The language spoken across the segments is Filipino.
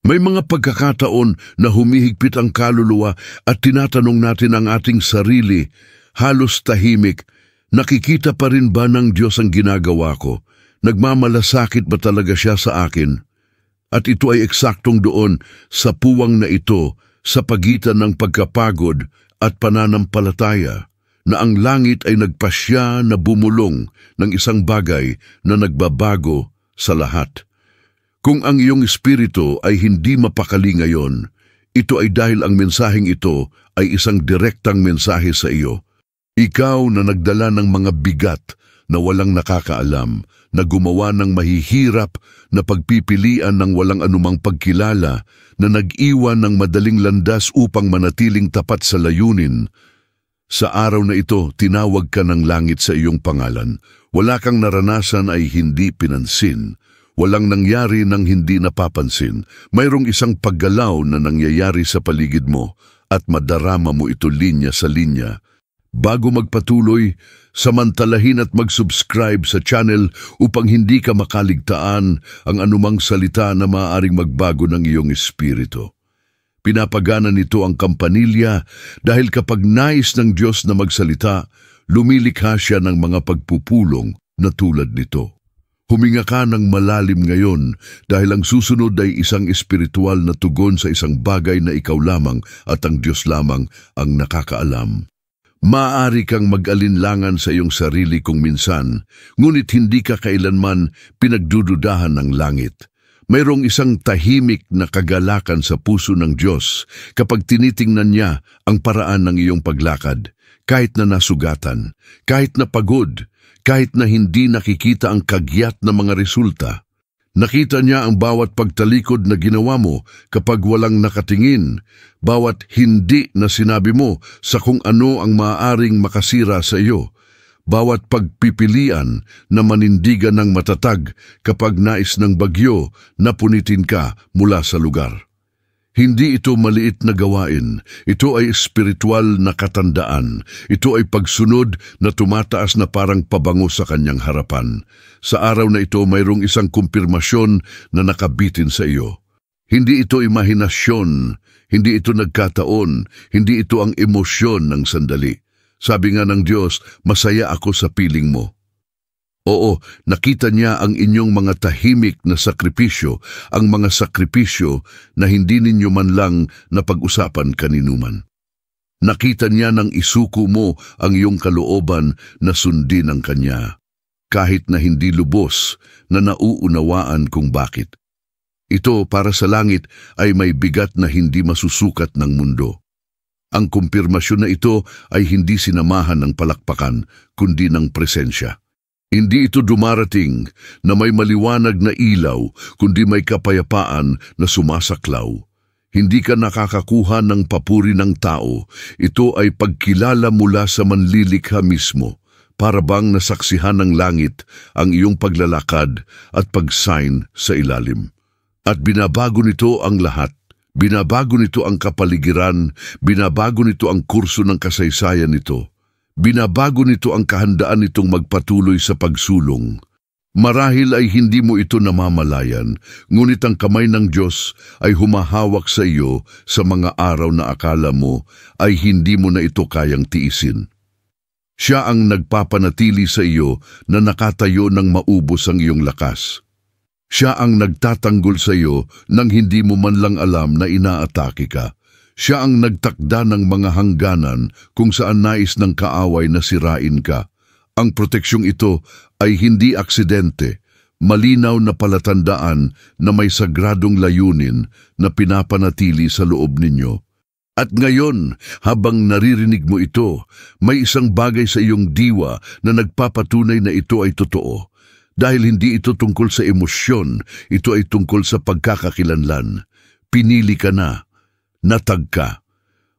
May mga pagkakataon na humihigpit ang kaluluwa at tinatanong natin ang ating sarili, halos tahimik, nakikita pa rin ba ng Diyos ang ginagawa ko? Nagmamalasakit ba talaga siya sa akin? At ito ay eksaktong doon sa puwang na ito sa pagitan ng pagkapagod at pananampalataya na ang langit ay nagpasya na bumulong ng isang bagay na nagbabago sa lahat. Kung ang iyong espiritu ay hindi mapakali ngayon, ito ay dahil ang mensaheng ito ay isang direktang mensahe sa iyo. Ikaw na nagdala ng mga bigat na walang nakakaalam, na gumawa ng mahihirap na pagpipilian ng walang anumang pagkilala, na nag-iwan ng madaling landas upang manatiling tapat sa layunin. Sa araw na ito, tinawag ka ng langit sa iyong pangalan. Wala kang naranasan ay hindi pinansin. Walang nangyari nang hindi napapansin. Mayroong isang paggalaw na nangyayari sa paligid mo at madarama mo ito linya sa linya. Bago magpatuloy, samantalahin at mag-subscribe sa channel upang hindi ka makaligtaan ang anumang salita na maaaring magbago ng iyong espiritu. Pinapagana nito ang kampanilya dahil kapag nais ng Diyos na magsalita, lumilikha siya ng mga pagpupulong na tulad nito. Huminga ka ng malalim ngayon dahil ang susunod ay isang espiritual na tugon sa isang bagay na ikaw lamang at ang Diyos lamang ang nakakaalam. Maaari kang mag-alinlangan sa iyong sarili kung minsan, ngunit hindi ka kailanman pinagdududahan ng langit. Mayroong isang tahimik na kagalakan sa puso ng Diyos kapag tinitingnan niya ang paraan ng iyong paglakad, kahit na nasugatan, kahit na pagod, kahit na hindi nakikita ang kagyat na mga resulta. Nakita niya ang bawat pagtalikod na ginawa mo kapag walang nakatingin, bawat hindi na sinabi mo sa kung ano ang maaaring makasira sa iyo, bawat pagpipilian na manindigan ng matatag kapag nais ng bagyo na punitin ka mula sa lugar. Hindi ito maliit na gawain. Ito ay espiritual na katandaan. Ito ay pagsunod na tumataas na parang pabango sa kanyang harapan. Sa araw na ito, mayroong isang kumpirmasyon na nakabitin sa iyo. Hindi ito imahinasyon. Hindi ito nagkataon. Hindi ito ang emosyon ng sandali. Sabi nga ng Diyos, masaya ako sa piling mo. Oo, nakita niya ang inyong mga tahimik na sakripisyo, ang mga sakripisyo na hindi ninyo man lang napag-usapan kaninuman. Nakita niya nang isuko mo ang iyong kalooban na sundin ang Kanya, kahit na hindi lubos na nauunawaan kung bakit. Ito para sa langit ay may bigat na hindi masusukat ng mundo. Ang kumpirmasyon na ito ay hindi sinamahan ng palakpakan, kundi ng presensya. Hindi ito dumarating na may maliwanag na ilaw, kundi may kapayapaan na sumasaklaw. Hindi ka nakakakuha ng papuri ng tao. Ito ay pagkilala mula sa manlilikha mismo, para bang nasaksihan ng langit ang iyong paglalakad at pag-sign sa ilalim. At binabago nito ang lahat. Binabago nito ang kapaligiran, binabago nito ang kurso ng kasaysayan nito. Binabago nito ang kahandaan nitong magpatuloy sa pagsulong. Marahil ay hindi mo ito namamalayan, ngunit ang kamay ng Diyos ay humahawak sa iyo sa mga araw na akala mo ay hindi mo na ito kayang tiisin. Siya ang nagpapanatili sa iyo na nakatayo nang maubos ang iyong lakas. Siya ang nagtatanggol sa iyo nang hindi mo man lang alam na inaatake ka. Siya ang nagtakda ng mga hangganan kung saan nais ng kaaway na sirain ka. Ang proteksyong ito ay hindi aksidente, malinaw na palatandaan na may sagradong layunin na pinapanatili sa loob ninyo. At ngayon, habang naririnig mo ito, may isang bagay sa iyong diwa na nagpapatunay na ito ay totoo. Dahil hindi ito tungkol sa emosyon, ito ay tungkol sa pagkakakilanlan. Pinili ka na. Natag ka.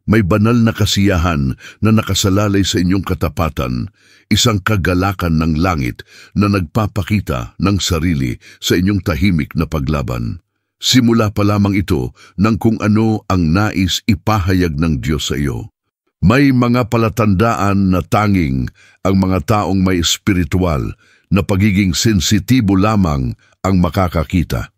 May banal na kasiyahan na nakasalalay sa inyong katapatan, isang kagalakan ng langit na nagpapakita ng sarili sa inyong tahimik na paglaban. Simula pa lamang ito ng kung ano ang nais ipahayag ng Diyos sa iyo. May mga palatandaan na tanging ang mga taong may espiritual na pagiging sensitibo lamang ang makakakita.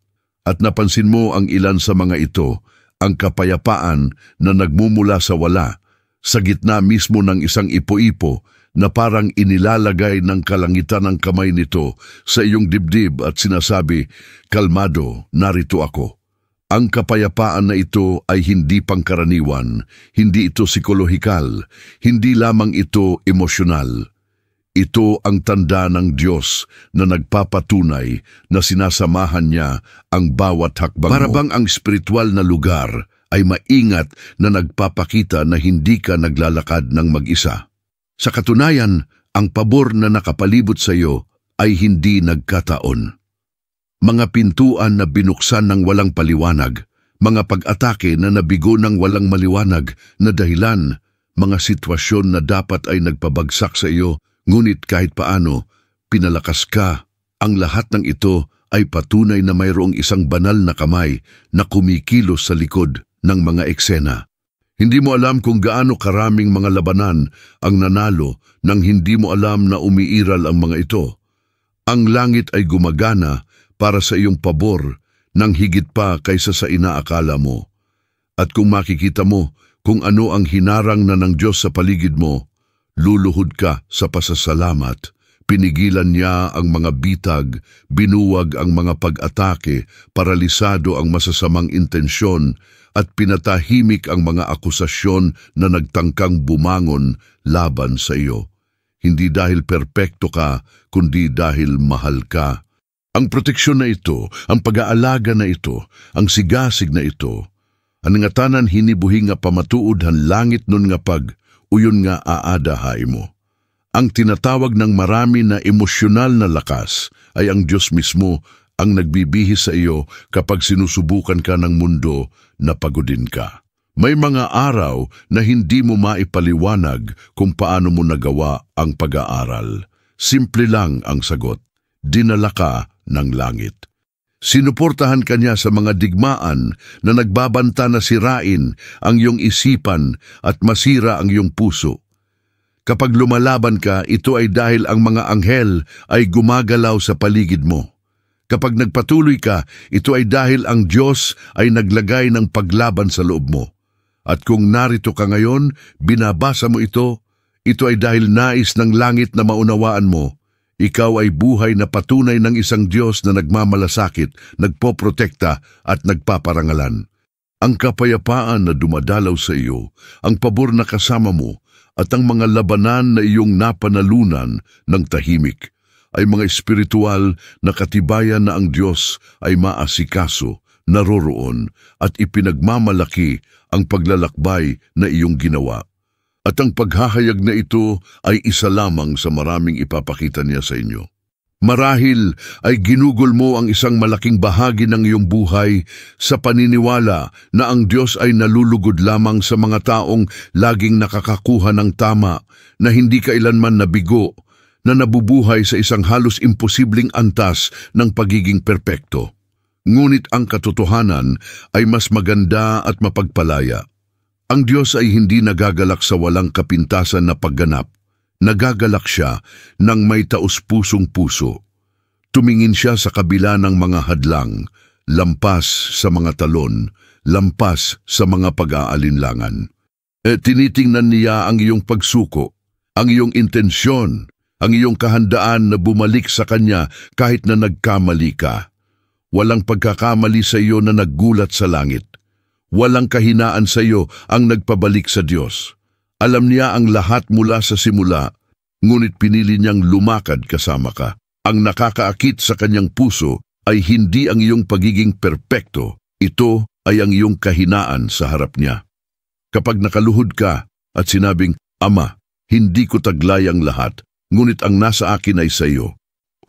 At napansin mo ang ilan sa mga ito, ang kapayapaan na nagmumula sa wala, sa gitna mismo ng isang ipo-ipo na parang inilalagay ng kalangitan ng kamay nito sa iyong dibdib at sinasabi, "Kalmado, narito ako." Ang kapayapaan na ito ay hindi pangkaraniwan, hindi ito psikolohikal, hindi lamang ito emosyonal. Ito ang tanda ng Diyos na nagpapatunay na sinasamahan niya ang bawat hakbang mo. Para bang ang spiritual na lugar ay maingat na nagpapakita na hindi ka naglalakad ng mag-isa. Sa katunayan, ang pabor na nakapalibot sa iyo ay hindi nagkataon. Mga pintuan na binuksan ng walang paliwanag, mga pag-atake na nabigo ng walang maliwanag na dahilan, mga sitwasyon na dapat ay nagpabagsak sa iyo, ngunit kahit paano, pinalakas ka. Ang lahat ng ito ay patunay na mayroong isang banal na kamay na kumikilos sa likod ng mga eksena. Hindi mo alam kung gaano karaming mga labanan ang nanalo nang hindi mo alam na umiiral ang mga ito. Ang langit ay gumagana para sa iyong pabor nang higit pa kaysa sa inaakala mo. At kung makikita mo kung ano ang hinarang na ng Diyos sa paligid mo, luluhod ka sa pasasalamat. Pinigilan niya ang mga bitag, binuwag ang mga pag-atake, paralisado ang masasamang intensyon, at pinatahimik ang mga akusasyon na nagtangkang bumangon laban sa iyo. Hindi dahil perpekto ka, kundi dahil mahal ka. Ang proteksyon na ito, ang pag-aalaga na ito, ang sigasig na ito, ang nga tanan hinibuhi nga pamatuod han langit nun nga pag, uyon nga aadahay mo. Ang tinatawag ng marami na emosyonal na lakas ay ang Diyos mismo ang nagbibihis sa iyo kapag sinusubukan ka ng mundo na pagodin ka. May mga araw na hindi mo maipaliwanag kung paano mo nagawa ang pag-aaral. Simple lang ang sagot, dinala ka ng langit. Sinuportahan ka niya sa mga digmaan na nagbabanta na sirain ang iyong isipan at masira ang iyong puso. Kapag lumalaban ka, ito ay dahil ang mga anghel ay gumagalaw sa paligid mo. Kapag nagpatuloy ka, ito ay dahil ang Diyos ay naglagay ng paglaban sa loob mo. At kung narito ka ngayon, binabasa mo ito ay dahil nais ng langit na maunawaan mo. Ikaw ay buhay na patunay ng isang Diyos na nagmamalasakit, nagpoprotekta at nagpaparangalan. Ang kapayapaan na dumadalaw sa iyo, ang pabor na kasama mo, at ang mga labanan na iyong napanalunan ng tahimik ay mga espiritual na katibayan na ang Diyos ay maasikaso, naroroon at ipinagmamalaki ang paglalakbay na iyong ginawa. At ang paghahayag na ito ay isa lamang sa maraming ipapakita niya sa inyo. Marahil ay ginugol mo ang isang malaking bahagi ng iyong buhay sa paniniwala na ang Diyos ay nalulugod lamang sa mga taong laging nakakakuha ng tama, na hindi kailanman nabigo, na nabubuhay sa isang halos imposibleng antas ng pagiging perpekto. Ngunit ang katotohanan ay mas maganda at mapagpalaya. Ang Diyos ay hindi nagagalak sa walang kapintasan na pagganap. Nagagalak siya ng may taus-pusong puso. Tumingin siya sa kabila ng mga hadlang, lampas sa mga talon, lampas sa mga pag-aalinlangan. Tinitingnan niya ang iyong pagsuko, ang iyong intensyon, ang iyong kahandaan na bumalik sa Kanya kahit na nagkamali ka. Walang pagkakamali sa iyo na naggulat sa langit. Walang kahinaan sa iyo ang nagpabalik sa Diyos. Alam niya ang lahat mula sa simula, ngunit pinili niyang lumakad kasama ka. Ang nakakaakit sa kanyang puso ay hindi ang iyong pagiging perpekto, ito ay ang iyong kahinaan sa harap niya. Kapag nakaluhod ka at sinabing, "Ama, hindi ko taglay ang lahat, ngunit ang nasa akin ay sa iyo."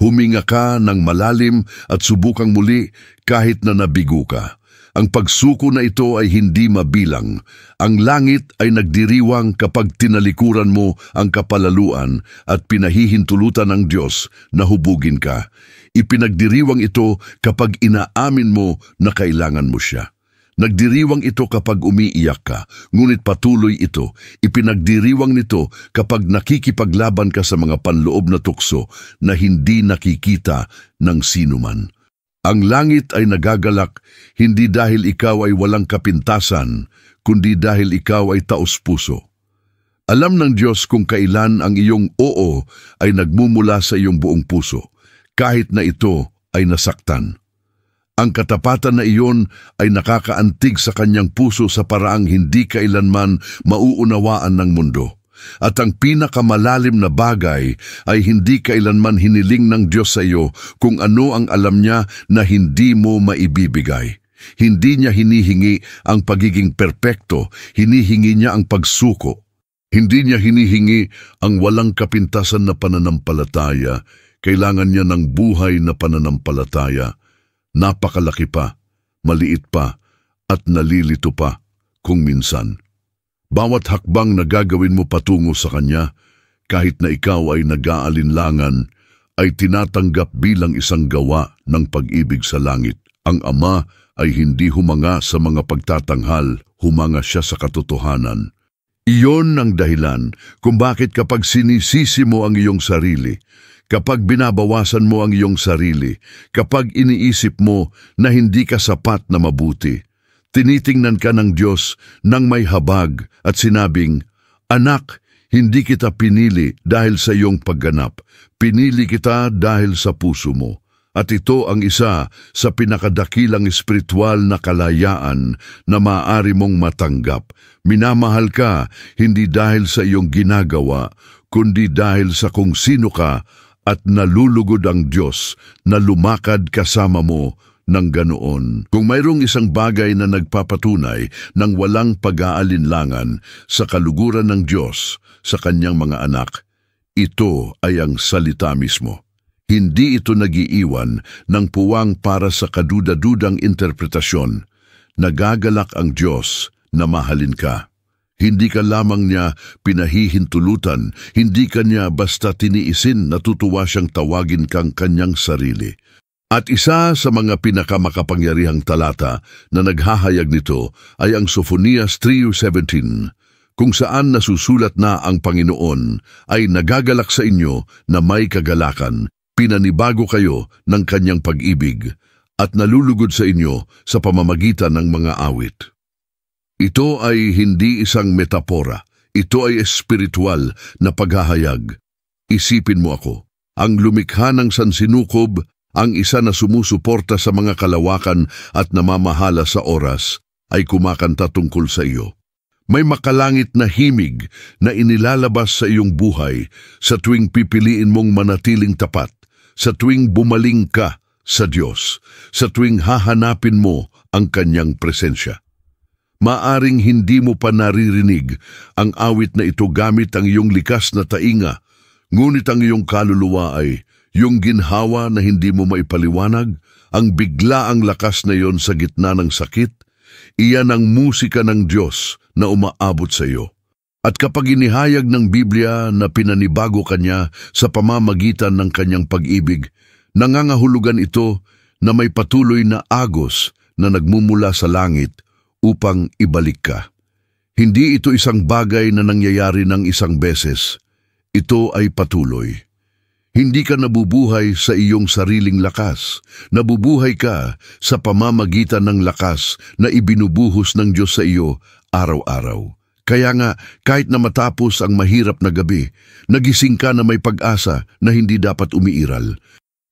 Huminga ka ng malalim at subukang muli kahit na nabigo ka. Ang pagsuko na ito ay hindi mabilang. Ang langit ay nagdiriwang kapag tinalikuran mo ang kapalaluan at pinahihintulutan ng Diyos na hubugin ka. Ipinagdiriwang ito kapag inaamin mo na kailangan mo siya. Nagdiriwang ito kapag umiiyak ka, ngunit patuloy ito. Ipinagdiriwang nito kapag nakikipaglaban ka sa mga panloob na tukso na hindi nakikita ng sinuman. Ang langit ay nagagalak hindi dahil ikaw ay walang kapintasan, kundi dahil ikaw ay taos-puso. Alam ng Diyos kung kailan ang iyong oo ay nagmumula sa iyong buong puso, kahit na ito ay nasaktan. Ang katapatan na iyon ay nakakaantig sa kanyang puso sa paraang hindi kailanman mauunawaan ng mundo. At ang pinakamalalim na bagay ay hindi kailanman hiniling ng Diyos sa iyo kung ano ang alam niya na hindi mo maibibigay. Hindi niya hinihingi ang pagiging perpekto, hinihingi niya ang pagsuko. Hindi niya hinihingi ang walang kapintasan na pananampalataya, kailangan niya ng buhay na pananampalataya. Napakalaki pa, maliit pa, at nalilito pa kung minsan. Bawat hakbang na gagawin mo patungo sa Kanya, kahit na ikaw ay nag-aalinlangan, ay tinatanggap bilang isang gawa ng pag-ibig sa langit. Ang Ama ay hindi humanga sa mga pagtatanghal, humanga siya sa katotohanan. Iyon ang dahilan kung bakit kapag sinisisi mo ang iyong sarili, kapag binabawasan mo ang iyong sarili, kapag iniisip mo na hindi ka sapat na mabuti, tinitingnan ka ng Diyos ng may habag at sinabing, "Anak, hindi kita pinili dahil sa iyong pagganap. Pinili kita dahil sa puso mo." At ito ang isa sa pinakadakilang espiritual na kalayaan na maaari mong matanggap. Minamahal ka hindi dahil sa iyong ginagawa, kundi dahil sa kung sino ka, at nalulugod ang Diyos na lumakad kasama mo ng ganoon. Kung mayroong isang bagay na nagpapatunay ng walang pag-aalinlangan sa kaluguran ng Diyos sa kanyang mga anak, ito ay ang salita mismo. Hindi ito nagiiwan ng puwang para sa kaduda-dudang interpretasyon. Nagagalak ang Diyos na mahalin ka. Hindi ka lamang niya pinahihintulutan, hindi ka niya basta tiniisin, natutuwa siyang tawagin kang kanyang sarili. At isa sa mga pinakamakapangyarihang talata na naghahayag nito ay ang Sophonias 3:17, kung saan nasusulat na ang Panginoon ay nagagalak sa inyo na may kagalakan, pinanibago kayo ng kanyang pag-ibig at nalulugod sa inyo sa pamamagitan ng mga awit. Ito ay hindi isang metapora. Ito ay espiritual na paghahayag. Isipin mo ako, ang lumikha ng sansinukob, ang isa na sumusuporta sa mga kalawakan at namamahala sa oras, ay kumakanta tungkol sa iyo. May makalangit na himig na inilalabas sa iyong buhay sa tuwing pipiliin mong manatiling tapat, sa tuwing bumaling ka sa Diyos, sa tuwing hahanapin mo ang kanyang presensya. Maaring hindi mo pa naririnig ang awit na ito gamit ang iyong likas na tainga, ngunit ang iyong kaluluwa ay yung ginhawa na hindi mo maipaliwanag, ang biglaang lakas na iyon sa gitna ng sakit. Iyan ang musika ng Diyos na umaabot sa iyo. At kapag inihayag ng Biblia na pinanibago kanya sa pamamagitan ng kanyang pag-ibig, nangangahulugan ito na may patuloy na agos na nagmumula sa langit upang ibalik ka. Hindi ito isang bagay na nangyayari ng isang beses. Ito ay patuloy. Hindi ka nabubuhay sa iyong sariling lakas. Nabubuhay ka sa pamamagitan ng lakas na ibinubuhos ng Diyos sa iyo araw-araw. Kaya nga, kahit na matapos ang mahirap na gabi, nagising ka na may pag-asa na hindi dapat umiiral.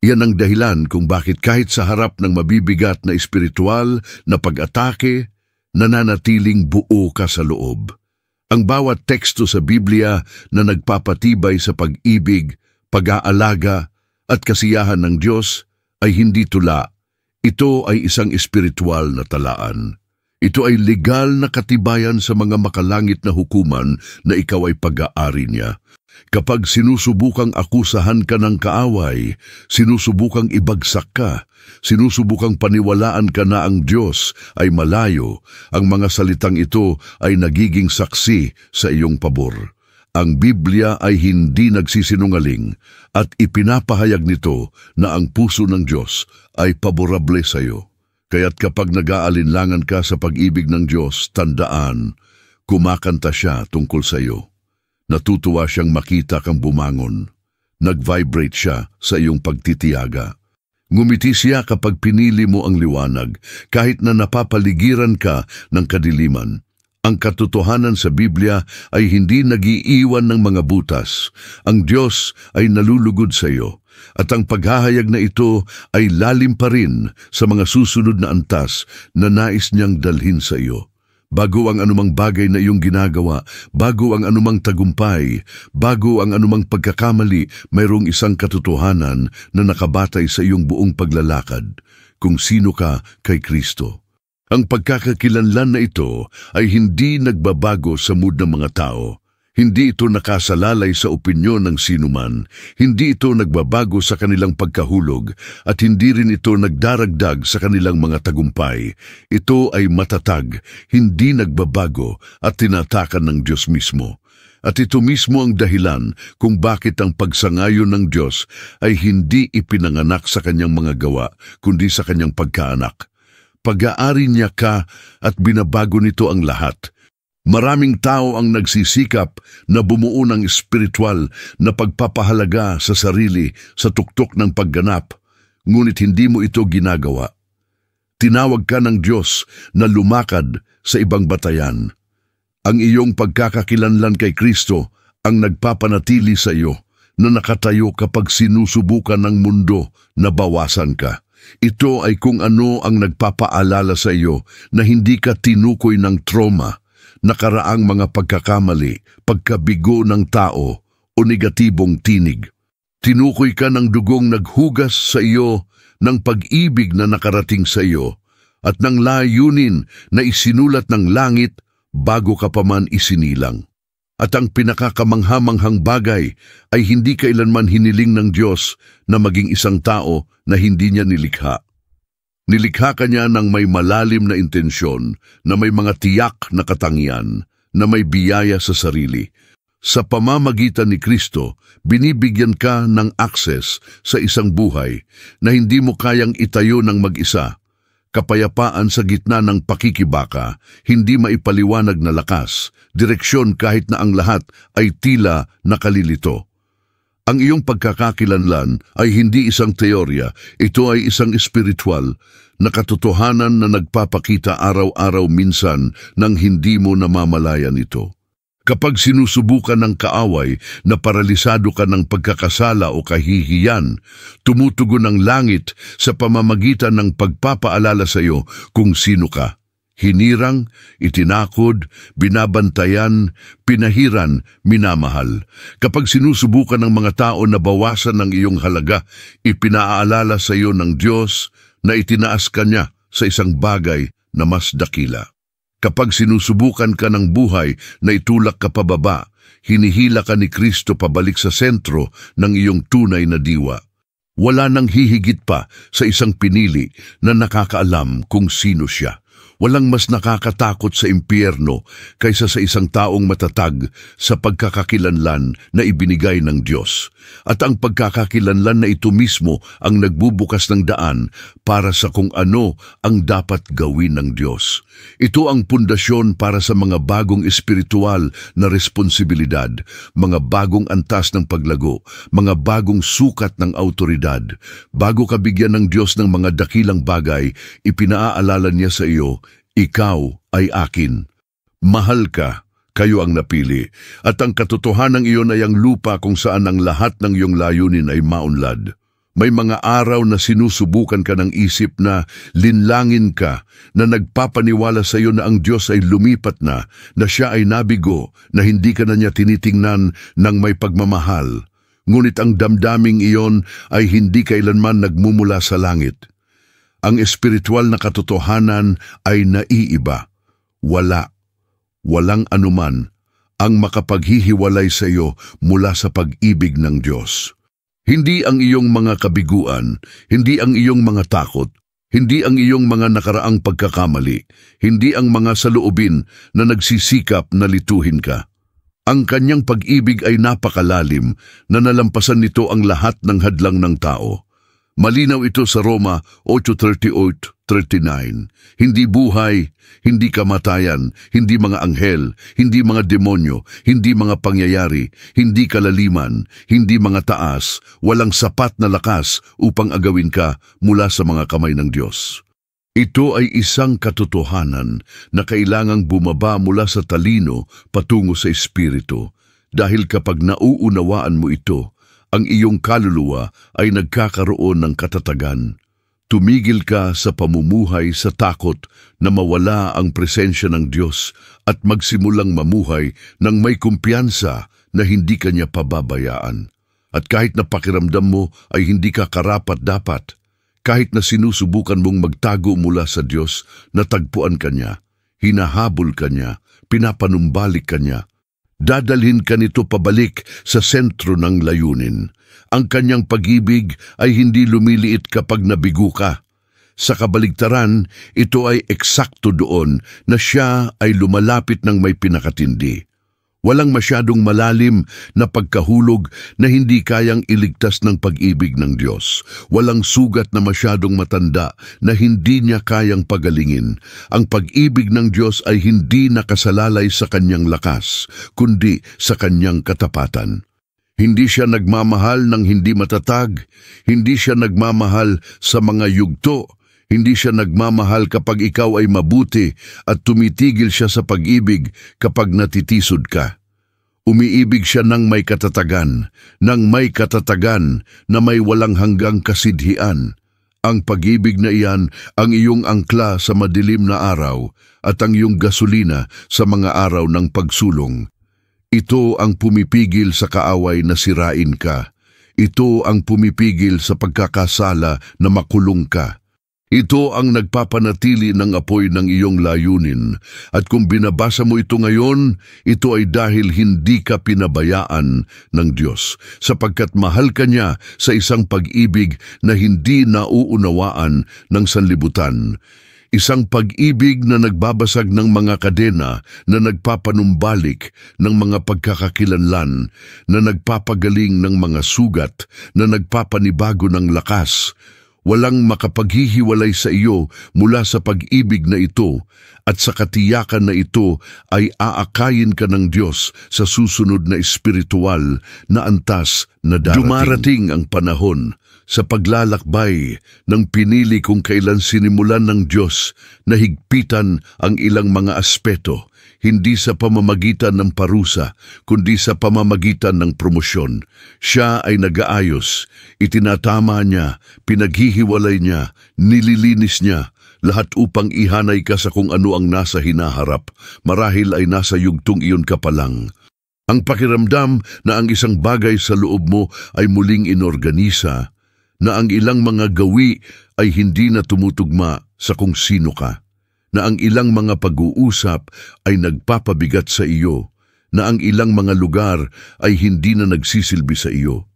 Yan ang dahilan kung bakit kahit sa harap ng mabibigat na espiritual na pag-atake, nananatiling buo ka sa loob. Ang bawat teksto sa Biblia na nagpapatibay sa pag-ibig, pag-aalaga at kasiyahan ng Diyos ay hindi tula. Ito ay isang espiritual na talaan. Ito ay legal na katibayan sa mga makalangit na hukuman na ikaw ay pag-aari niya. Kapag sinusubukang akusahan ka ng kaaway, sinusubukang ibagsak ka, sinusubukang paniwalaan ka na ang Diyos ay malayo, ang mga salitang ito ay nagiging saksi sa iyong pabor. Ang Biblia ay hindi nagsisinungaling at ipinapahayag nito na ang puso ng Diyos ay paborable sa iyo. Kaya't kapag nag-aalinlangan ka sa pag-ibig ng Diyos, tandaan, kumakanta siya tungkol sa iyo. Natutuwa siyang makita kang bumangon. Nag-vibrate siya sa iyong pagtitiyaga. Ngumiti siya kapag pinili mo ang liwanag, kahit na napapaligiran ka ng kadiliman. Ang katotohanan sa Biblia ay hindi nagiiwan ng mga butas. Ang Diyos ay nalulugod sa iyo, at ang paghahayag na ito ay lalim pa rin sa mga susunod na antas na nais niyang dalhin sa iyo. Bago ang anumang bagay na iyong ginagawa, bago ang anumang tagumpay, bago ang anumang pagkakamali, mayroong isang katotohanan na nakabatay sa iyong buong paglalakad, kung sino ka kay Kristo. Ang pagkakakilanlan na ito ay hindi nagbabago sa mood ng mga tao. Hindi ito nakasalalay sa opinyon ng sinuman, hindi ito nagbabago sa kanilang pagkahulog, at hindi rin ito nagdaragdag sa kanilang mga tagumpay. Ito ay matatag, hindi nagbabago at tinatakan ng Diyos mismo. At ito mismo ang dahilan kung bakit ang pagsangayon ng Diyos ay hindi ipinanganak sa kanyang mga gawa, kundi sa kanyang pagkaanak. Pag-aari niya ka at binabago nito ang lahat. Maraming tao ang nagsisikap na bumuo ng espiritual na pagpapahalaga sa sarili sa tuktok ng pagganap, ngunit hindi mo ito ginagawa. Tinawag ka ng Diyos na lumakad sa ibang batayan. Ang iyong pagkakakilanlan kay Kristo ang nagpapanatili sa iyo na nakatayo kapag sinusubukan ng mundo na bawasan ka. Ito ay kung ano ang nagpapaalala sa iyo na hindi ka tinukoy ng trauma, nakaraang mga pagkakamali, pagkabigo ng tao o negatibong tinig. Tinukoy ka ng dugong naghugas sa iyo ng pag-ibig na nakarating sa iyo at ng layunin na isinulat ng langit bago ka pa man isinilang. At ang pinakakamanghamanghang bagay ay hindi kailanman hiniling ng Diyos na maging isang tao na hindi niya nilikha. Nilikha ka niya ng may malalim na intensyon, na may mga tiyak na katangian, na may biyaya sa sarili. Sa pamamagitan ni Kristo, binibigyan ka ng access sa isang buhay na hindi mo kayang itayo ng mag-isa. Kapayapaan sa gitna ng pakikibaka, hindi maipaliwanag na lakas, direksyon kahit na ang lahat ay tila nakalilito. Ang iyong pagkakakilanlan ay hindi isang teorya, ito ay isang espiritual na katotohanan na nagpapakita araw-araw minsan nang hindi mo namamalayan ito. Kapag sinusubukan ng kaaway na paralisado ka ng pagkakasala o kahihiyan, tumutugon ang langit sa pamamagitan ng pagpapaalala sa iyo kung sino ka. Hinirang, itinakod, binabantayan, pinahiran, minamahal. Kapag sinusubukan ng mga tao na bawasan ng iyong halaga, ipinaalala sa iyo ng Diyos na itinaas ka niya sa isang bagay na mas dakila. Kapag sinusubukan ka ng buhay na itulak ka pababa, hinihila ka ni Kristo pabalik sa sentro ng iyong tunay na diwa. Wala nang hihigit pa sa isang pinili na nakakaalam kung sino siya. Walang mas nakakatakot sa impyerno kaysa sa isang taong matatag sa pagkakakilanlan na ibinigay ng Diyos. At ang pagkakakilanlan na ito mismo ang nagbubukas ng daan para sa kung ano ang dapat gawin ng Diyos. Ito ang pundasyon para sa mga bagong espiritual na responsibilidad, mga bagong antas ng paglago, mga bagong sukat ng autoridad. Bago ka bigyan ng Diyos ng mga dakilang bagay, ipinaalala niya sa iyo, ikaw ay akin. Mahal ka, kayo ang napili, at ang katotohanan iyon ay ang lupa kung saan ang lahat ng iyong layunin ay maunlad. May mga araw na sinusubukan ka ng isip na linlangin ka, na nagpapaniwala sa iyo na ang Diyos ay lumipat na siya ay nabigo, na hindi ka na niya tinitingnan ng may pagmamahal. Ngunit ang damdaming iyon ay hindi kailanman nagmumula sa langit. Ang espiritual na katotohanan ay naiiba. Walang anuman ang makapaghihiwalay sa iyo mula sa pag-ibig ng Diyos. Hindi ang iyong mga kabiguan, hindi ang iyong mga takot, hindi ang iyong mga nakaraang pagkakamali, hindi ang mga saloobin na nagsisikap na lituhin ka. Ang kanyang pag-ibig ay napakalalim na nalampasan nito ang lahat ng hadlang ng tao. Malinaw ito sa Roma 8:38-39. Hindi buhay, hindi kamatayan, hindi mga anghel, hindi mga demonyo, hindi mga pangyayari, hindi kalaliman, hindi mga taas, walang sapat na lakas upang agawin ka mula sa mga kamay ng Diyos. Ito ay isang katotohanan na kailangang bumaba mula sa talino patungo sa espiritu, dahil kapag nauunawaan mo ito, ang iyong kaluluwa ay nagkakaroon ng katatagan. Tumigil ka sa pamumuhay sa takot na mawala ang presensya ng Diyos at magsimulang mamuhay ng may kumpiyansa na hindi ka niya pababayaan. At kahit na pakiramdam mo ay hindi ka karapat-dapat, kahit na sinusubukan mong magtago mula sa Diyos, natagpuan ka niya, hinahabol ka niya, pinapanumbalik ka niya, dadalhin ka nito pabalik sa sentro ng layunin. Ang kanyang pag-ibig ay hindi lumiliit kapag nabigo ka. Sa kabaligtaran, ito ay eksakto doon na siya ay lumalapit ng may pinakatindi. Walang masyadong malalim na pagkahulog na hindi kayang iligtas ng pag-ibig ng Diyos. Walang sugat na masyadong matanda na hindi niya kayang pagalingin. Ang pag-ibig ng Diyos ay hindi nakasalalay sa kanyang lakas, kundi sa kanyang katapatan. Hindi siya nagmamahal ng hindi matatag, hindi siya nagmamahal sa mga yugto, hindi siya nagmamahal kapag ikaw ay mabuti at tumitigil siya sa pag-ibig kapag natitisod ka. Umiibig siya ng may katatagan na may walang hanggang kasidhian. Ang pag-ibig na iyan ang iyong angkla sa madilim na araw at ang iyong gasolina sa mga araw ng pagsulong. Ito ang pumipigil sa kaaway na sirain ka. Ito ang pumipigil sa pagkakasala na makulong ka. Ito ang nagpapanatili ng apoy ng iyong layunin. At kung binabasa mo ito ngayon, ito ay dahil hindi ka pinabayaan ng Diyos, sapagkat mahal ka niya sa isang pag-ibig na hindi nauunawaan ng sanlibutan. Isang pag-ibig na nagbabasag ng mga kadena, na nagpapanumbalik ng mga pagkakakilanlan, na nagpapagaling ng mga sugat, na nagpapanibago ng lakas. Walang makapaghihiwalay sa iyo mula sa pag-ibig na ito, at sa katiyakan na ito ay aakayin ka ng Diyos sa susunod na espiritual na antas na darating. Dumarating ang panahon sa paglalakbay ng pinili kung kailan sinimulan ng Diyos na higpitan ang ilang mga aspeto, hindi sa pamamagitan ng parusa, kundi sa pamamagitan ng promosyon. Siya ay nag-aayos, itinatama niya, pinaghihiwalay niya, nililinis niya, lahat upang ihanay ka sa kung ano ang nasa hinaharap, marahil ay nasa yugtong iyon ka pa lang. Ang pakiramdam na ang isang bagay sa loob mo ay muling inorganisa, na ang ilang mga gawi ay hindi na tumutugma sa kung sino ka, na ang ilang mga pag-uusap ay nagpapabigat sa iyo, na ang ilang mga lugar ay hindi na nagsisilbi sa iyo.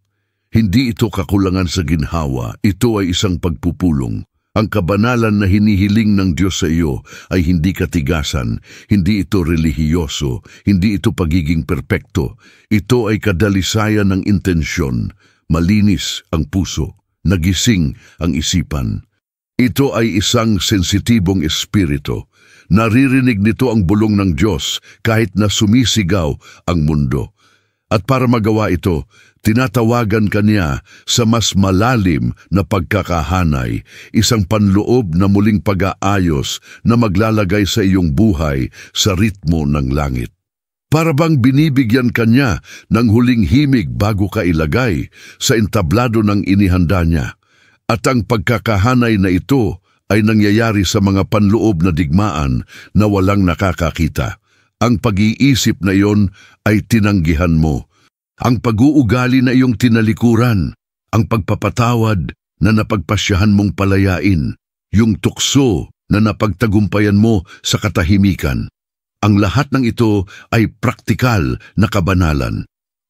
Hindi ito kakulangan sa ginhawa, ito ay isang pagpupulong. Ang kabanalan na hinihiling ng Diyos sa iyo ay hindi katigasan, hindi ito relihiyoso, hindi ito pagiging perpekto. Ito ay kadalisayan ng intensyon, malinis ang puso, nagising ang isipan. Ito ay isang sensitibong espiritu. Naririnig nito ang bulong ng Diyos kahit na sumisigaw ang mundo. At para magawa ito, tinatawagan ka niya sa mas malalim na pagkakahanay, isang panloob na muling pag-aayos na maglalagay sa iyong buhay sa ritmo ng langit. Para bang binibigyan ka niya ng huling himig bago ka ilagay sa entablado ng inihanda niya. At ang pagkakahanay na ito ay nangyayari sa mga panloob na digmaan na walang nakakakita. Ang pag-iisip na iyon ay tinanggihan mo. Ang pag-uugali na iyong tinalikuran, ang pagpapatawad na napagpasyahan mong palayain, yung tukso na napagtagumpayan mo sa katahimikan. Ang lahat ng ito ay praktikal na kabanalan.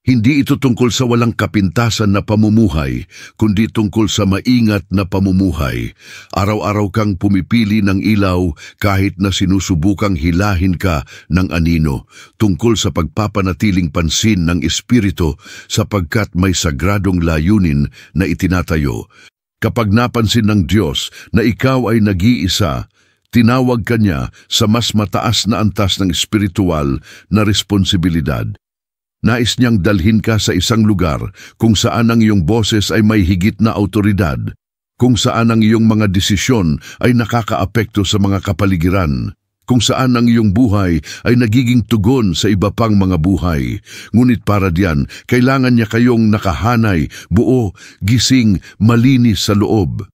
Hindi ito tungkol sa walang kapintasan na pamumuhay, kundi tungkol sa maingat na pamumuhay. Araw-araw kang pumipili ng ilaw kahit na sinusubukang hilahin ka ng anino, tungkol sa pagpapanatiling pansin ng espiritu sapagkat may sagradong layunin na itinatayo. Kapag napansin ng Diyos na ikaw ay nag-iisa, tinawag ka niya sa mas mataas na antas ng espiritual na responsibilidad. Nais niyang dalhin ka sa isang lugar kung saan ang iyong boses ay may higit na autoridad, kung saan ang iyong mga desisyon ay nakakaapekto sa mga kapaligiran, kung saan ang iyong buhay ay nagiging tugon sa iba pang mga buhay. Ngunit para diyan, kailangan niya kayong nakahanay, buo, gising, malinis sa loob.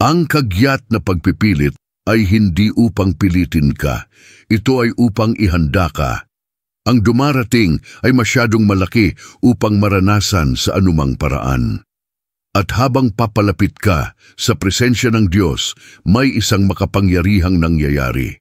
Ang kagyat na pagpipilit ay hindi upang pilitin ka. Ito ay upang ihanda ka. Ang dumarating ay masyadong malaki upang maranasan sa anumang paraan. At habang papalapit ka sa presensya ng Diyos, may isang makapangyarihang nangyayari.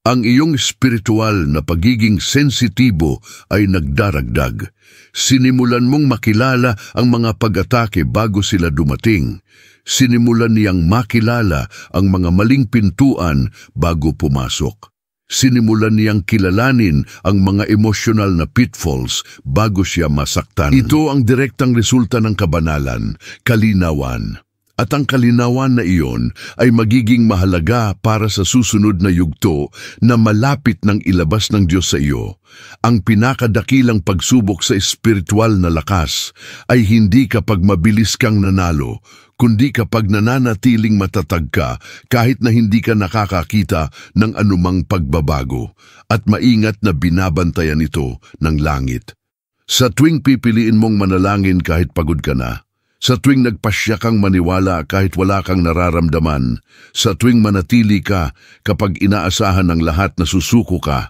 Ang iyong espiritual na pagiging sensitibo ay nagdaragdag. Sinimulan mong makilala ang mga pag-atake bago sila dumating. Sinimulan niyang makilala ang mga maling pintuan bago pumasok. Sinimulan niyang kilalanin ang mga emosyonal na pitfalls bago siya masaktan. Ito ang direktang resulta ng kabanalan, kalinawan. At ang kalinawan na iyon ay magiging mahalaga para sa susunod na yugto na malapit ng ilabas ng Diyos sa iyo. Ang pinakadakilang pagsubok sa espiritual na lakas ay hindi kapag mabilis kang nanalo, kundi kapag nananatiling matatag ka kahit na hindi ka nakakakita ng anumang pagbabago at maingat na binabantayan ito ng langit. Sa tuwing pipiliin mong manalangin kahit pagod ka na, sa tuwing nagpasya kang maniwala kahit wala kang nararamdaman, sa tuwing manatili ka kapag inaasahan ng lahat na susuko ka,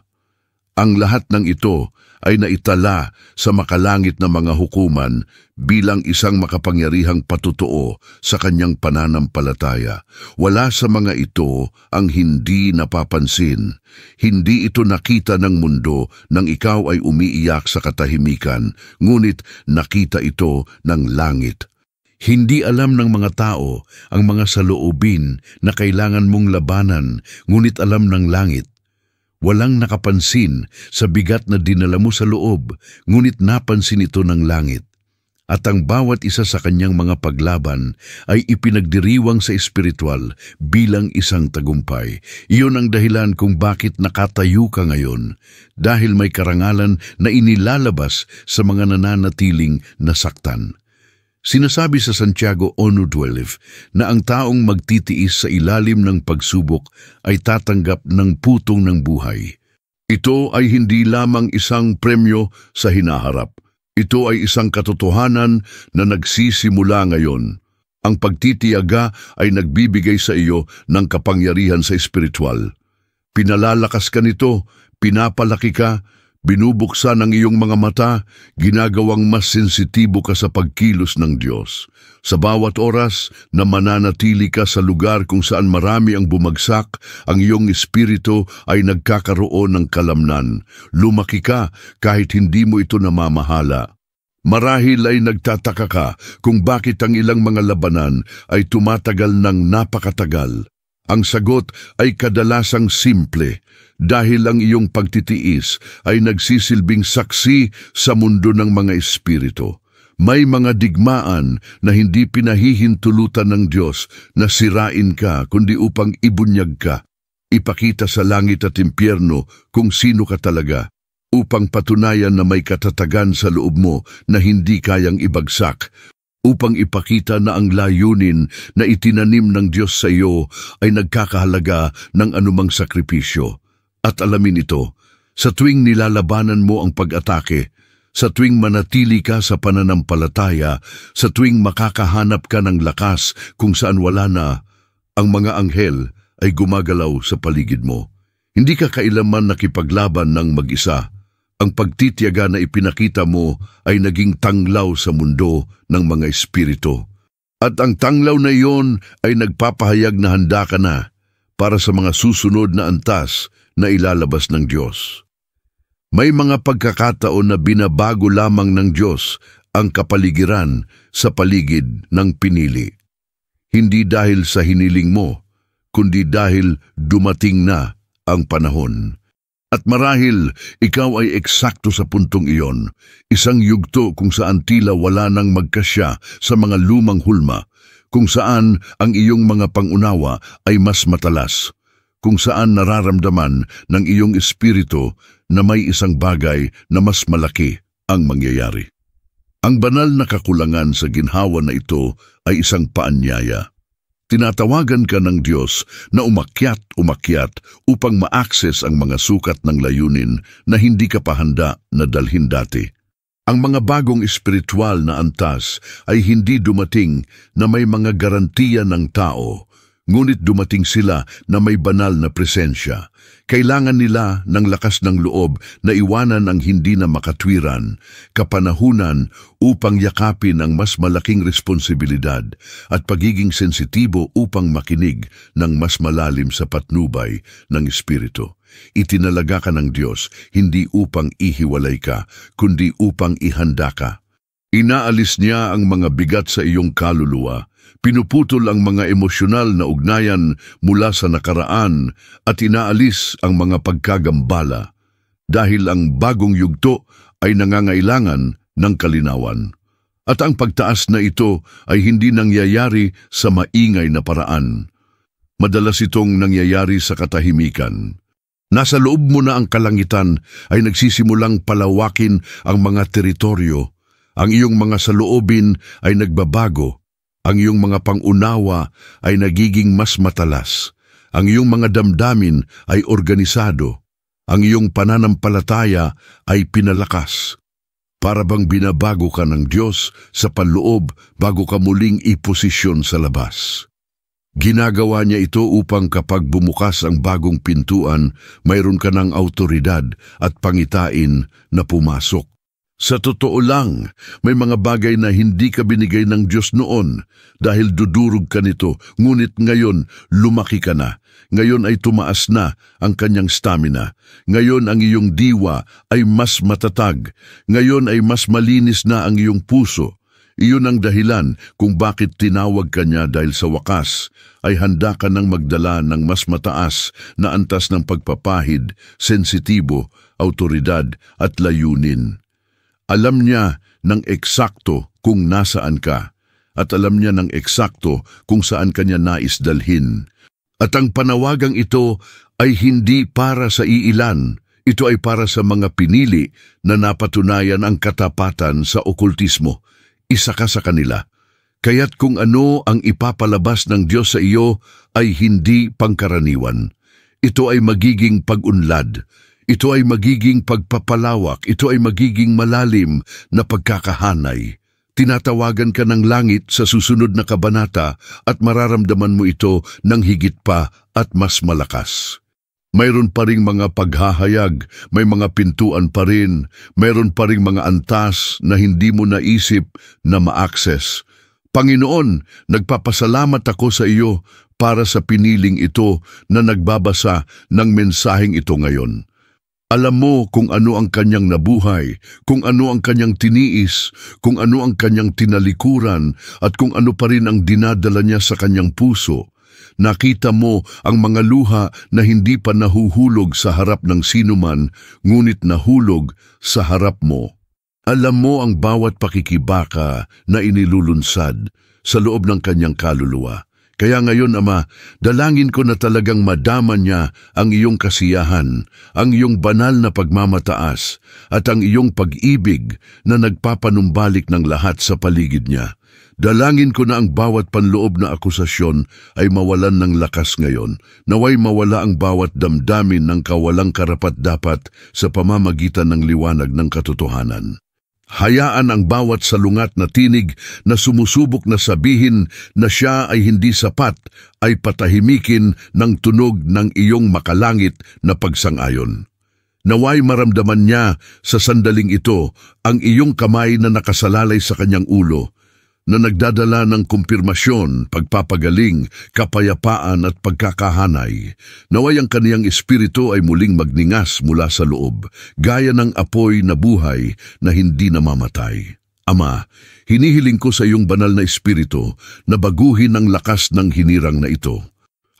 ang lahat ng ito ay naitala sa makalangit na mga hukuman bilang isang makapangyarihang patutuo sa kanyang pananampalataya. Wala sa mga ito ang hindi napapansin. Hindi ito nakita ng mundo nang ikaw ay umiiyak sa katahimikan, ngunit nakita ito ng langit. Hindi alam ng mga tao ang mga saloobin na kailangan mong labanan, ngunit alam ng langit. Walang nakapansin sa bigat na dinala mo sa loob, ngunit napansin ito ng langit. At ang bawat isa sa kanyang mga paglaban ay ipinagdiriwang sa espiritual bilang isang tagumpay. Iyon ang dahilan kung bakit nakatayo ka ngayon, dahil may karangalan na inilalabas sa mga nananatiling nasaktan. Sinasabi sa Santiago 1:12 na ang taong magtitiis sa ilalim ng pagsubok ay tatanggap ng putong ng buhay. Ito ay hindi lamang isang premyo sa hinaharap. Ito ay isang katotohanan na nagsisimula ngayon. Ang pagtitiyaga ay nagbibigay sa iyo ng kapangyarihan sa espiritual. Pinalalakas ka nito, pinapalaki ka, binubuksan ang iyong mga mata, ginagawang mas sensitibo ka sa pagkilos ng Diyos. Sa bawat oras na mananatili ka sa lugar kung saan marami ang bumagsak, ang iyong espiritu ay nagkakaroon ng kalamnan. Lumaki ka kahit hindi mo ito namamahala. Marahil ay nagtataka ka kung bakit ang ilang mga labanan ay tumatagal ng napakatagal. Ang sagot ay kadalasang simple, dahil ang iyong pagtitiis ay nagsisilbing saksi sa mundo ng mga espiritu. May mga digmaan na hindi pinahihintulutan ng Diyos na sirain ka, kundi upang ibunyag ka. Ipakita sa langit at impyerno kung sino ka talaga, upang patunayan na may katatagan sa loob mo na hindi kayang ibagsak, upang ipakita na ang layunin na itinanim ng Diyos sa iyo ay nagkakahalaga ng anumang sakripisyo. At alamin ito, sa tuwing nilalabanan mo ang pag-atake, sa tuwing manatili ka sa pananampalataya, sa tuwing makakahanap ka ng lakas kung saan wala na, ang mga anghel ay gumagalaw sa paligid mo. Hindi ka kailanman nakipaglaban ng mag-isa. Ang pagtitiyaga na ipinakita mo ay naging tanglaw sa mundo ng mga espiritu. At ang tanglaw na iyon ay nagpapahayag na handa ka na para sa mga susunod na antas na ilalabas ng Diyos. May mga pagkakataon na binabago lamang ng Diyos ang kapaligiran sa paligid ng pinili. Hindi dahil sa hiniling mo, kundi dahil dumating na ang panahon. At marahil ikaw ay eksakto sa puntong iyon, isang yugto kung saan tila wala nang magkasya sa mga lumang hulma, kung saan ang iyong mga pangunawa ay mas matalas, kung saan nararamdaman ng iyong espiritu na may isang bagay na mas malaki ang mangyayari. Ang banal na kakulangan sa ginhawa na ito ay isang paanyaya. Tinatawagan ka ng Diyos na umakyat upang ma-access ang mga sukat ng layunin na hindi ka pa handa na dalhin dati. Ang mga bagong espiritual na antas ay hindi dumating na may mga garantiya ng tao, ngunit dumating sila na may banal na presensya. Kailangan nila ng lakas ng loob na iwanan ang hindi na makatwiran, kapanahunan upang yakapin ang mas malaking responsibilidad at pagiging sensitibo upang makinig ng mas malalim sa patnubay ng Espiritu. Itinalaga ka ng Diyos hindi upang ihiwalay ka, kundi upang ihanda ka. Inaalis niya ang mga bigat sa iyong kaluluwa, pinuputol ang mga emosyonal na ugnayan mula sa nakaraan at inaalis ang mga pagkagambala dahil ang bagong yugto ay nangangailangan ng kalinawan. At ang pagtaas na ito ay hindi nangyayari sa maingay na paraan. Madalas itong nangyayari sa katahimikan. Nasa loob mo na ang kalangitan ay nagsisimulang palawakin ang mga teritoryo. Ang iyong mga saloobin ay nagbabago. Ang iyong mga pangunawa ay nagiging mas matalas. Ang iyong mga damdamin ay organisado. Ang iyong pananampalataya ay pinalakas. Para bang binabago ka ng Diyos sa panloob bago ka muling iposisyon sa labas. Ginagawa niya ito upang kapag bumukas ang bagong pintuan, mayroon ka ng awtoridad at pangitain na pumasok. Sa totoo lang, may mga bagay na hindi ka binigay ng Diyos noon dahil dudurog ka nito, ngunit ngayon lumaki ka na. Ngayon ay tumaas na ang kanyang stamina. Ngayon ang iyong diwa ay mas matatag. Ngayon ay mas malinis na ang iyong puso. Iyon ang dahilan kung bakit tinawag ka niya dahil sa wakas ay handa ka ng magdala ng mas mataas na antas ng pagpapahid, sensitibo, awtoridad at layunin. Alam niya ng eksakto kung nasaan ka at alam niya ng eksakto kung saan kanya nais dalhin. At ang panawagang ito ay hindi para sa iilan. Ito ay para sa mga pinili na napatunayan ang katapatan sa okultismo. Isa ka sa kanila. Kaya't kung ano ang ipapalabas ng Diyos sa iyo ay hindi pangkaraniwan. Ito ay magiging pag-unlad. Ito ay magiging pagpapalawak. Ito ay magiging malalim na pagkakahanay. Tinatawagan ka ng langit sa susunod na kabanata at mararamdaman mo ito ng higit pa at mas malakas. Mayroon pa ring mga paghahayag, may mga pintuan pa rin, mayroon pa ring mga antas na hindi mo naisip na ma-access. Panginoon, nagpapasalamat ako sa iyo para sa piniling ito na nagbabasa ng mensaheng ito ngayon. Alam mo kung ano ang kanyang nabuhay, kung ano ang kanyang tiniis, kung ano ang kanyang tinalikuran, at kung ano pa rin ang dinadala niya sa kanyang puso. Nakita mo ang mga luha na hindi pa nahuhulog sa harap ng sinuman, ngunit nahulog sa harap mo. Alam mo ang bawat pakikibaka na inilulunsad sa loob ng kanyang kaluluwa. Kaya ngayon, Ama, dalangin ko na talagang madama niya ang iyong kasiyahan, ang iyong banal na pagmamataas, at ang iyong pag-ibig na nagpapanumbalik ng lahat sa paligid niya. Dalangin ko na ang bawat panloob na akusasyon ay mawalan ng lakas ngayon, naway mawala ang bawat damdamin ng kawalang karapat-dapat sa pamamagitan ng liwanag ng katotohanan. Hayaan ang bawat salungat na tinig na sumusubok na sabihin na siya ay hindi sapat ay patahimikin ng tunog ng iyong makalangit na pagsang-ayon. Naway maramdaman niya sa sandaling ito ang iyong kamay na nakasalalay sa kanyang ulo, na nagdadala ng kumpirmasyon, pagpapagaling, kapayapaan at pagkakahanay. Naway ang kaniyang espiritu ay muling magningas mula sa loob, gaya ng apoy na buhay na hindi namamatay. Ama, hinihiling ko sa iyong banal na espiritu na baguhin ang lakas ng hinirang na ito.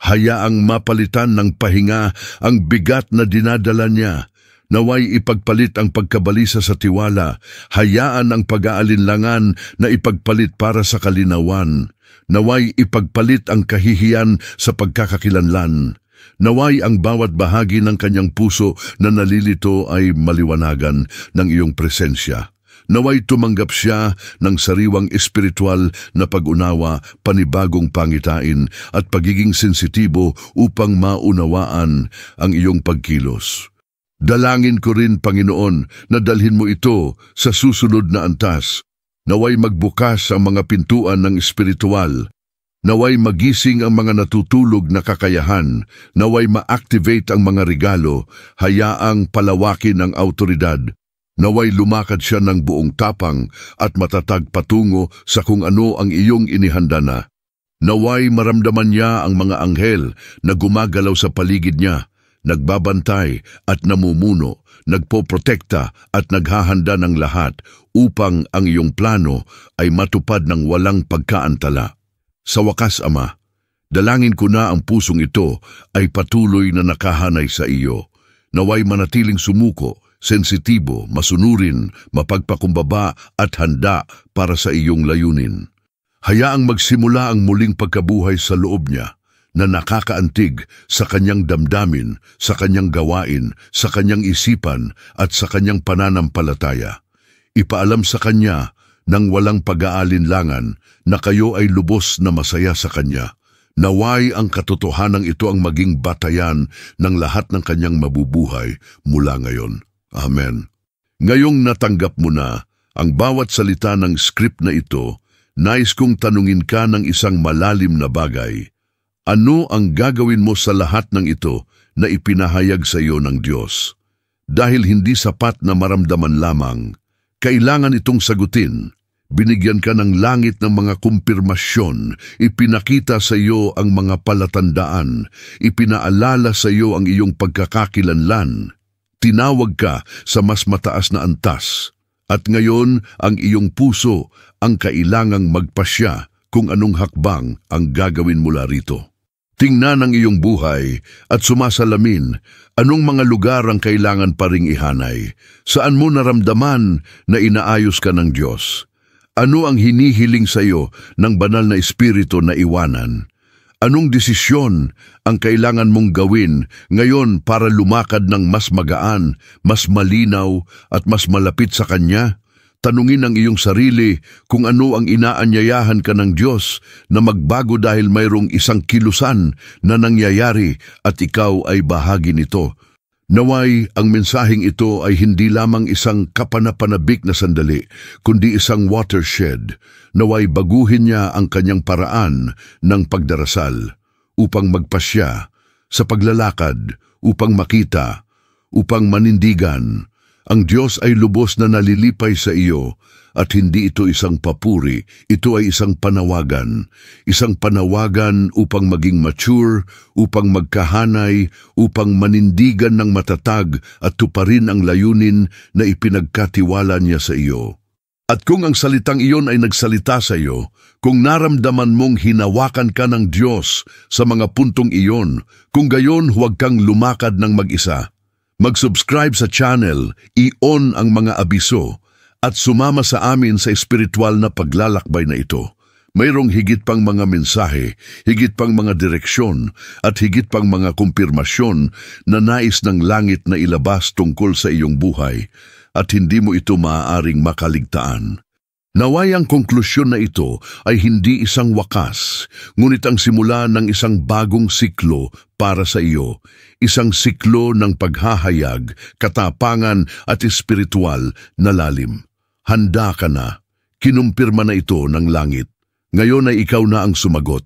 Hayaang mapalitan ng pahinga ang bigat na dinadala niya. Naway ipagpalit ang pagkabalisa sa tiwala, hayaan ang pag-aalinlangan na ipagpalit para sa kalinawan. Naway ipagpalit ang kahihiyan sa pagkakakilanlan. Naway ang bawat bahagi ng kanyang puso na nalilito ay maliwanagan ng iyong presensya. Naway tumanggap siya ng sariwang espiritual na pag-unawa, panibagong pangitain at pagiging sensitibo upang maunawaan ang iyong pagkilos. Dalangin ko rin, Panginoon, na dalhin mo ito sa susunod na antas. Naway magbukas ang mga pintuan ng espiritual. Naway magising ang mga natutulog na kakayahan. Naway ma-activate ang mga regalo, hayaang palawakin ang autoridad. Naway lumakad siya ng buong tapang at matatag patungo sa kung ano ang iyong inihanda na. Naway maramdaman niya ang mga anghel na gumagalaw sa paligid niya, nagbabantay at namumuno, nagpoprotekta at naghahanda ng lahat upang ang iyong plano ay matupad ng walang pagkaantala. Sa wakas, Ama, dalangin ko na ang pusong ito ay patuloy na nakahanay sa iyo. Naway manatiling sumuko, sensitibo, masunurin, mapagpakumbaba at handa para sa iyong layunin. Hayaang magsimula ang muling pagkabuhay sa loob niya na nakakaantig sa kanyang damdamin, sa kanyang gawain, sa kanyang isipan at sa kanyang pananampalataya. Ipaalam sa kanya nang walang pag-aalinlangan na kayo ay lubos na masaya sa kanya. Naway ang katotohanan ito ang maging batayan ng lahat ng kanyang mabubuhay mula ngayon. Amen. Ngayong natanggap mo na ang bawat salita ng script na ito, nais kong tanungin ka ng isang malalim na bagay. Ano ang gagawin mo sa lahat ng ito na ipinahayag sa iyo ng Diyos? Dahil hindi sapat na maramdaman lamang, kailangan itong sagutin. Binigyan ka ng langit ng mga kumpirmasyon, ipinakita sa iyo ang mga palatandaan, ipinaalala sa iyo ang iyong pagkakakilanlan. Tinawag ka sa mas mataas na antas, at ngayon ang iyong puso ang kailangang magpasya kung anong hakbang ang gagawin mula rito. Tingnan ang iyong buhay at sumasalamin anong mga lugar ang kailangan pa ring ihanay. Saan mo naramdaman na inaayos ka ng Diyos? Ano ang hinihiling sa iyo ng banal na espiritu na iwanan? Anong desisyon ang kailangan mong gawin ngayon para lumakad ng mas magaan, mas malinaw at mas malapit sa Kanya? Tanungin ang iyong sarili kung ano ang inaanyayahan ka ng Diyos na magbago dahil mayroong isang kilusan na nangyayari at ikaw ay bahagi nito. Naway ang mensaheng ito ay hindi lamang isang kapanapanabik na sandali, kundi isang watershed. Naway baguhin niya ang kanyang paraan ng pagdarasal upang magpasya, sa paglalakad, upang makita, upang manindigan. Ang Diyos ay lubos na nalilipay sa iyo at hindi ito isang papuri, ito ay isang panawagan. Isang panawagan upang maging mature, upang magkahanay, upang manindigan ng matatag at tuparin ang layunin na ipinagkatiwala niya sa iyo. At kung ang salitang iyon ay nagsalita sa iyo, kung naramdaman mong hinawakan ka ng Diyos sa mga puntong iyon, kung gayon huwag kang lumakad ng mag-isa. Mag-subscribe sa channel, i-on ang mga abiso, at sumama sa amin sa espiritual na paglalakbay na ito. Mayroong higit pang mga mensahe, higit pang mga direksyon, at higit pang mga kumpirmasyon na nais ng langit na ilabas tungkol sa iyong buhay, at hindi mo ito maaaring makaligtaan. Naway ang konklusyon na ito ay hindi isang wakas, ngunit ang simula ng isang bagong siklo para sa iyo, isang siklo ng paghahayag, katapangan at espiritual na lalim. Handa ka na, kinumpirma na ito ng langit. Ngayon ay ikaw na ang sumagot.